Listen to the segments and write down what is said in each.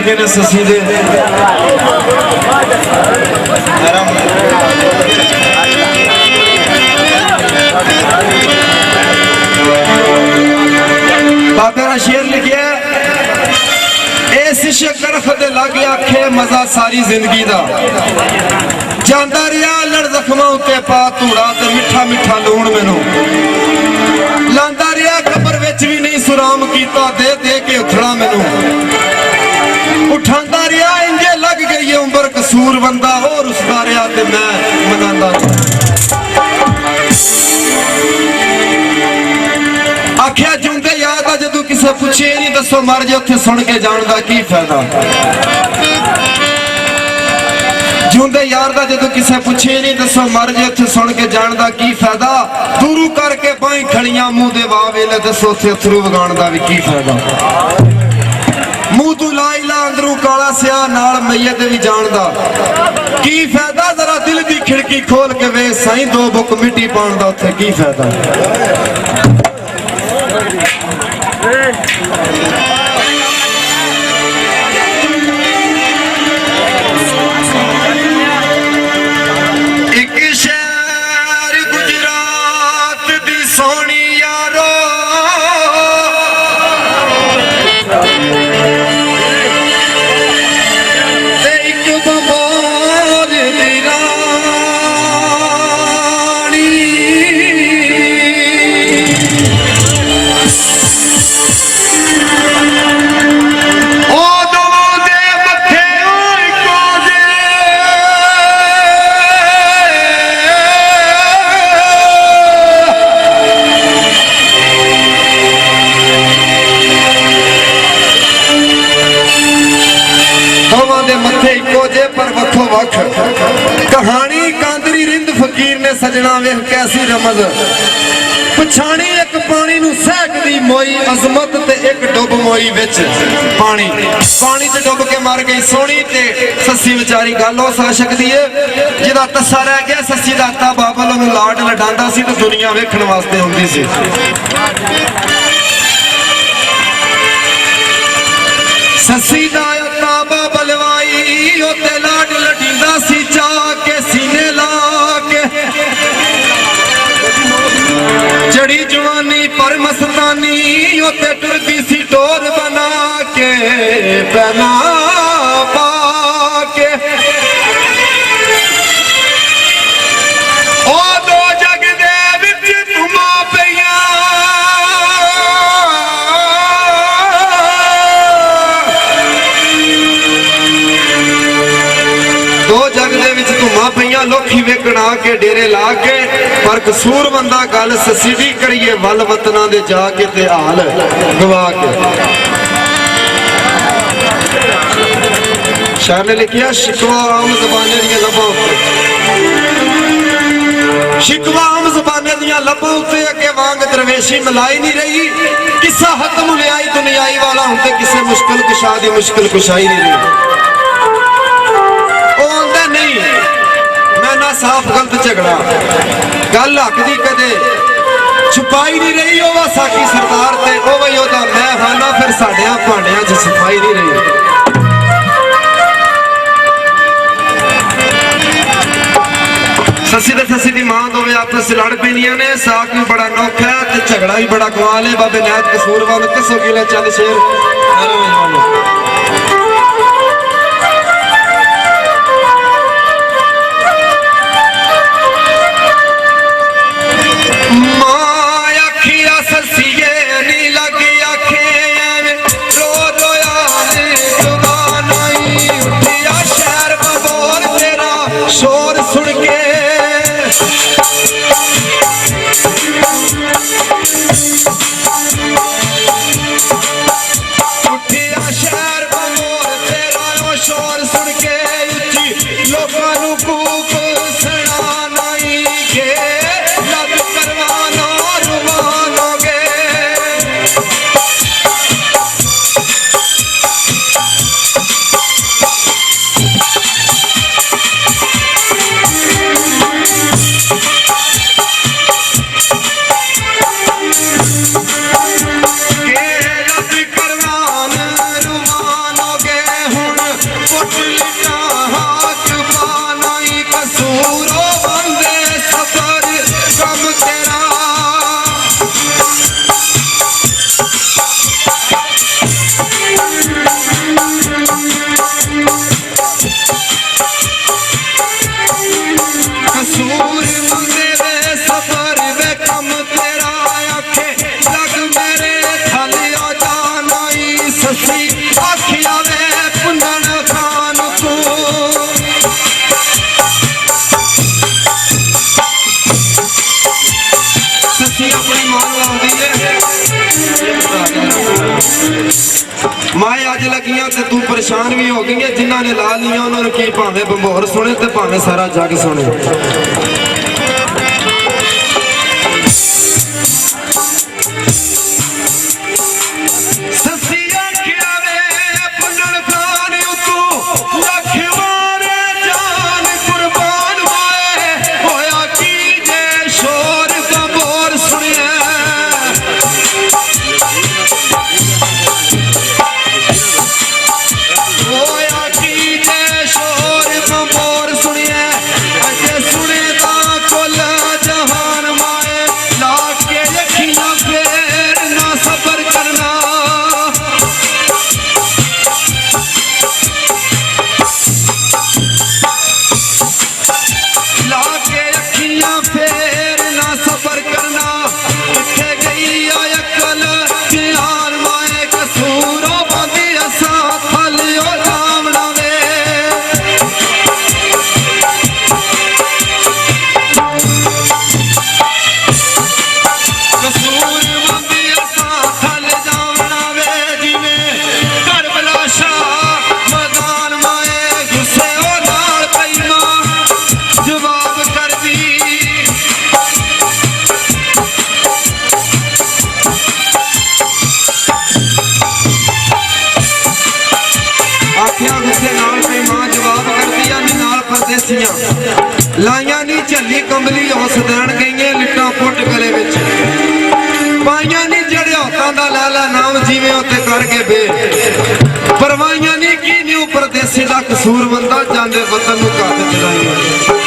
ससी दे बाबे ने शेर लिखे इस शकर दे लागे आखे मजा सारी जिंदगी दा जांदा रिया लड़ जख्मां उत्ते पा धूड़ा ते मिठा मिठा लूण मैनू लांदा रिया कबर विच भी नहीं सुराम कीता दे दे के उथड़ा मैनू उठांदा रिया इंजे लग गई है उम्र कसूर बंदा और उसदा रिया ते मैं मनांदा आख्या जुंदे याद आ जदों किसे पुछे नहीं दसो मर जे उत्थे सुन के जान दा की फायदा जुंदे यार दा जदों किसे पुछे नहीं दसो मर जे उत्थे सुन के जान दा की फायदा दूरू करके बाहीं खड़ियां मुंह दे वाह वेले दसो उत्थे अथरू वगाण दा भी की फायदा मुंह तू ला इला अंदरों काला स्या नाल मैयत भी जानदा की फायदा जरा दिल दी खिड़की खोल के वे साईं दो बुक मिट्टी पाउण दा उत्थे की फायदा एक शहर गुजरात दी सोनी यारो कहानी कांदरी रिंद फकीर ने सजना वेख कैसी रमज पछाणी एक पानी नू सहकदी मोई अजमत ते एक डुब मोई विच पानी पानी च डुब के मर गई सोनी ते सस्सी बेचारी गल हो सकदी है जिहदा तस्सा रह गया सस्सी दा आता बाबल ओनू लाड लडांदा सी ते दुनिया वेखण वास्ते हुंदी सी सस्सी दा आता बाबल वाई ओते लाड लडींदा सी चा के सीने ला के जड़ी जवानी पर मस्तानी ओते टुरदी सी टोर बना के पहना पा के ओ दो जग दे विच धुमा पईयां दो जग दे विच धुमा पईयां लोकी वेखण आ के डेरे ला के पर कसूर बंदा गल ससी दी करिए वल वतना दे जाके ते हाल गवा के शायर ने लिखिया शिकवा आम ज़बाने दियां लबां उत्ते शिकवा आम ज़बाने दियां लबां उत्ते अगे वांग दरवेशी मलाई नहीं रही किस्सा हक मुलियाई दुनियाई वाला हुंदे किसे मुश्किल कुशा दी मुश्किल कुशाई नहीं रही नहीं मैं ना साफ गलत झगड़ा गल हक दी कदे छुपाई नहीं रही ओवा साकी सरदार ते ओवा ओदा मैं हाना फिर साडियां भांडियां च सफाई नहीं रही ससी ते ससी दी मां दोवे आपस च लड़ पैंदियां ने साक भी बड़ा नौखा है ते झगड़ा भी बड़ा कमाल है बाबे नायत कसूर वाल कसो गिला चंद शेर शोर सुन के उठिया शहर माए अज लगियां ते तू परेशान भी हो गई है। जिन्हां ने ला लिया उन्होंने की भावें भंबोर सुने ते भावें सारा जग सुने। लाइया नी झली कंबली उस दैन गई लिटा पुट गले विच पाइया नी जड़े हौतां दा लाला नाम जीवे उत्ते करके बे परवाइया नी की न्यू परदेसी दा कसूर बंदा जांदे वतन नूं घात चलाइया।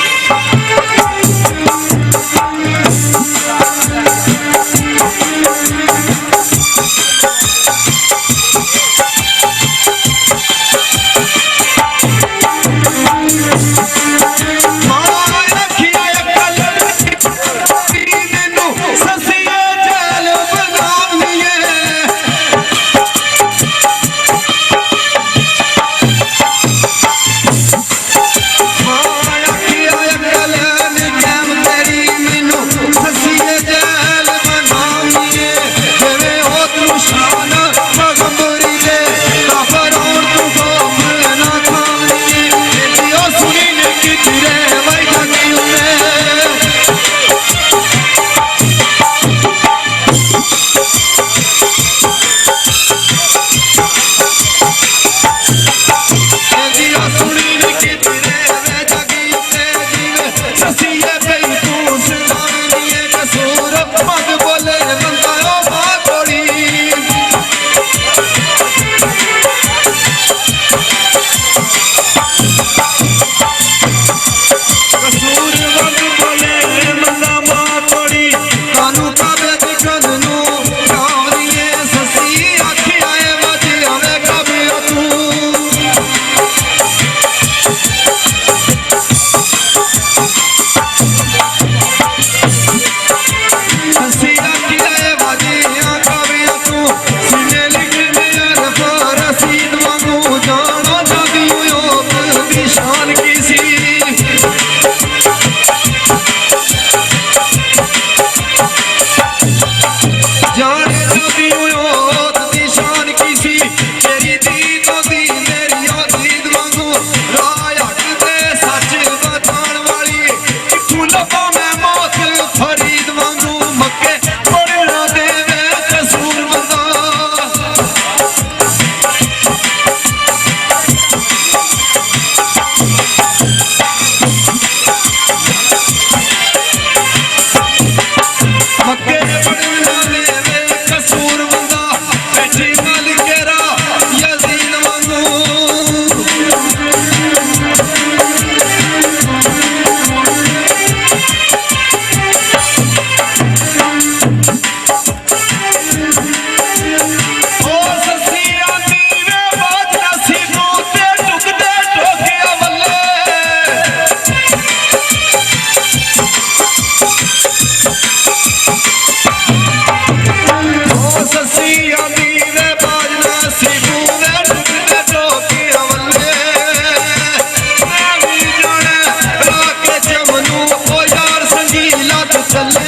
चल